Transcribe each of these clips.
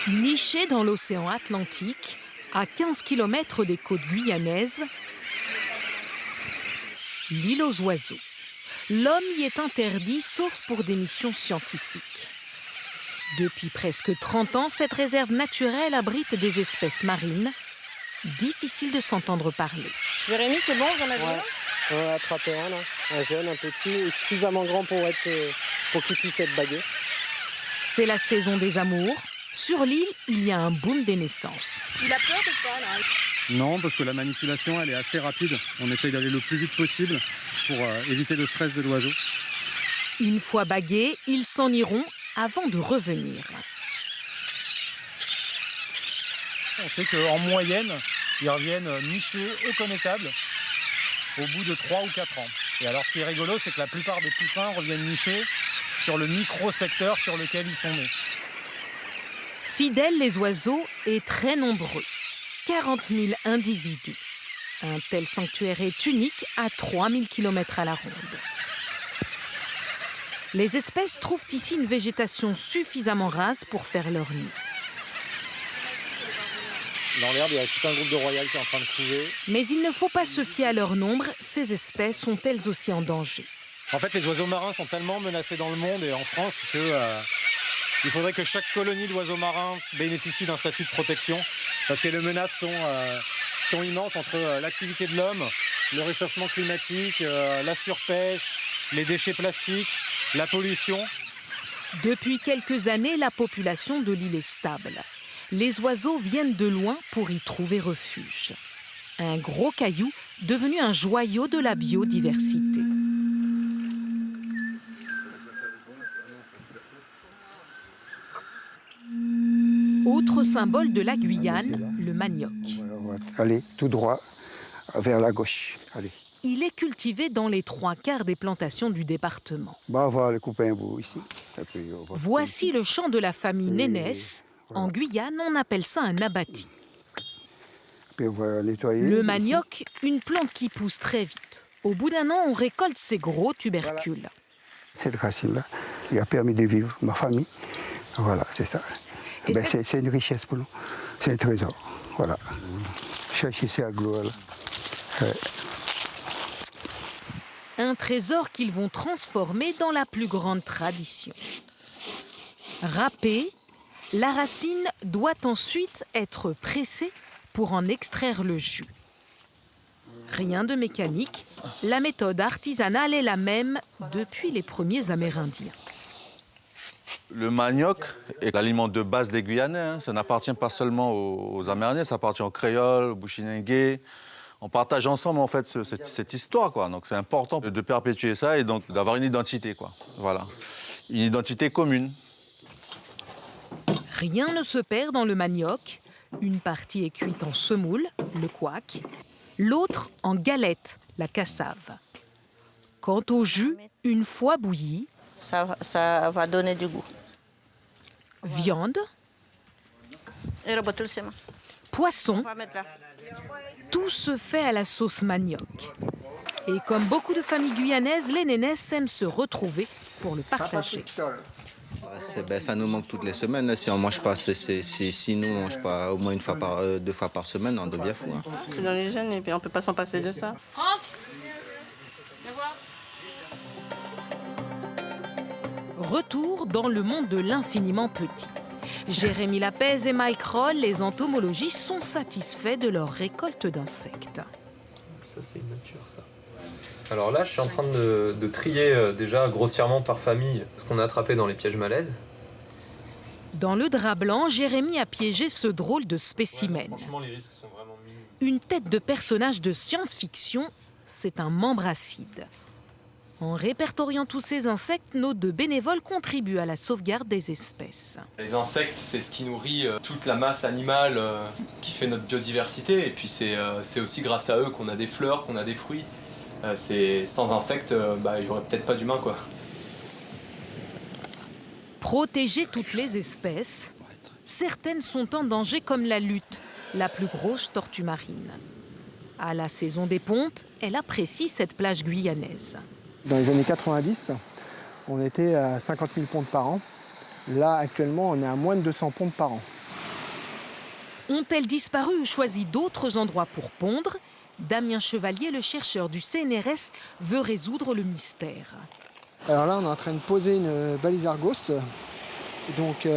Nichée dans l'océan Atlantique, à 15 km des côtes guyanaises, l'île aux oiseaux. L'homme y est interdit sauf pour des missions scientifiques. Depuis presque 30 ans, cette réserve naturelle abrite des espèces marines. Difficile de s'entendre parler. Jérémy, c'est bon, vous en avez un ? On en a attrapé un, là. Un jeune, un petit, suffisamment grand pour qu'il puisse être bagué. C'est la saison des amours. Sur l'île, il y a un boom des naissances. Il a peur ou pas, là ? Non, parce que la manipulation, elle est assez rapide. On essaye d'aller le plus vite possible pour éviter le stress de l'oiseau. Une fois bagués, ils s'en iront avant de revenir. On sait qu'en moyenne, ils reviennent nichés et connétables au bout de 3 ou 4 ans. Et alors, ce qui est rigolo, c'est que la plupart des poussins reviennent nicher sur le micro-secteur sur lequel ils sont nés. Fidèles, les oiseaux, et très nombreux. 40 000 individus. Un tel sanctuaire est unique à 3000 km à la ronde. Les espèces trouvent ici une végétation suffisamment rase pour faire leur nid. Dans l'herbe, il y a tout un groupe de royales qui est en train de couver. Mais il ne faut pas se fier à leur nombre, ces espèces sont elles aussi en danger. En fait, les oiseaux marins sont tellement menacés dans le monde et en France qu'il faudrait que chaque colonie d'oiseaux marins bénéficie d'un statut de protection. Parce que les menaces sont immenses entre l'activité de l'homme, le réchauffement climatique, la surpêche, les déchets plastiques, la pollution. Depuis quelques années, la population de l'île est stable. Les oiseaux viennent de loin pour y trouver refuge. Un gros caillou devenu un joyau de la biodiversité. Autre symbole de la Guyane, le manioc. On va aller tout droit vers la gauche. Allez. Il est cultivé dans les 3/4 des plantations du département. On va aller couper un bout ici. Voici le champ de la famille Nénès. En Guyane, on appelle ça un abatis. Puis on va nettoyer. Le manioc, une plante qui pousse très vite. Au bout d'un an, on récolte ses gros tubercules. Voilà. Cette racine-là, qui a permis de vivre ma famille. Voilà, c'est ça. C'est une richesse pour nous. C'est un trésor. Voilà. Cherchez ces aglos là. Ouais. Un trésor qu'ils vont transformer dans la plus grande tradition. Râpée, la racine doit ensuite être pressée pour en extraire le jus. Rien de mécanique, la méthode artisanale est la même depuis les premiers Amérindiens. Le manioc est l'aliment de base des Guyanais. Ça n'appartient pas seulement aux Amérindiens, ça appartient aux Créoles, aux Bushinengués. On partage ensemble en fait cette histoire, quoi. Donc c'est important de perpétuer ça et donc d'avoir une identité, quoi. Voilà, une identité commune. Rien ne se perd dans le manioc. Une partie est cuite en semoule, le couac, l'autre en galette, la cassave. Quant au jus, une fois bouilli, Ça va donner du goût. viande, poisson, tout se fait à la sauce manioc. Et comme beaucoup de familles guyanaises, les Nénès aiment se retrouver pour le partager. Ça nous manque toutes les semaines. Si on mange pas, si nous on mange pas au moins 2 fois par semaine, on devient fou. Hein. C'est dans les gènes et puis on peut pas s'en passer de ça. Franck, viens voir. Retour dans le monde de l'infiniment petit. Jérémy Lapez et Mike Roll, les entomologistes, sont satisfaits de leur récolte d'insectes. Ça, c'est immature, ça. Alors là, je suis en train de trier déjà grossièrement par famille ce qu'on a attrapé dans les pièges malaises. Dans le drap blanc, Jérémy a piégé ce drôle de spécimen. Franchement, les risques sont vraiment minimes. Une tête de personnage de science-fiction, c'est un membre acide. En répertoriant tous ces insectes, nos 2 bénévoles contribuent à la sauvegarde des espèces. Les insectes, c'est ce qui nourrit toute la masse animale qui fait notre biodiversité. Et puis c'est aussi grâce à eux qu'on a des fleurs, qu'on a des fruits. Sans insectes, il n'y aurait peut-être pas d'humains, quoi. Protéger toutes les espèces, certaines sont en danger comme la lutte, la plus grosse tortue marine. À la saison des pontes, elle apprécie cette plage guyanaise. Dans les années 90, on était à 50 000 pontes par an. Là, actuellement, on est à moins de 200 pontes par an. Ont-elles disparu ou choisi d'autres endroits pour pondre? Damien Chevalier, le chercheur du CNRS, veut résoudre le mystère. Alors là, on est en train de poser une balise Argos. Donc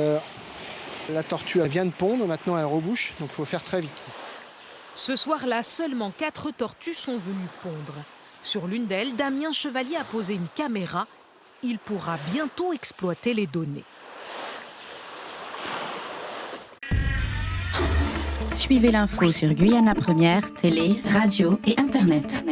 la tortue elle vient de pondre, maintenant elle rebouche, donc il faut faire très vite. Ce soir-là, seulement 4 tortues sont venues pondre. Sur l'une d'elles, Damien Chevalier a posé une caméra. Il pourra bientôt exploiter les données. Suivez l'info sur Guyana Première, télé, radio et internet.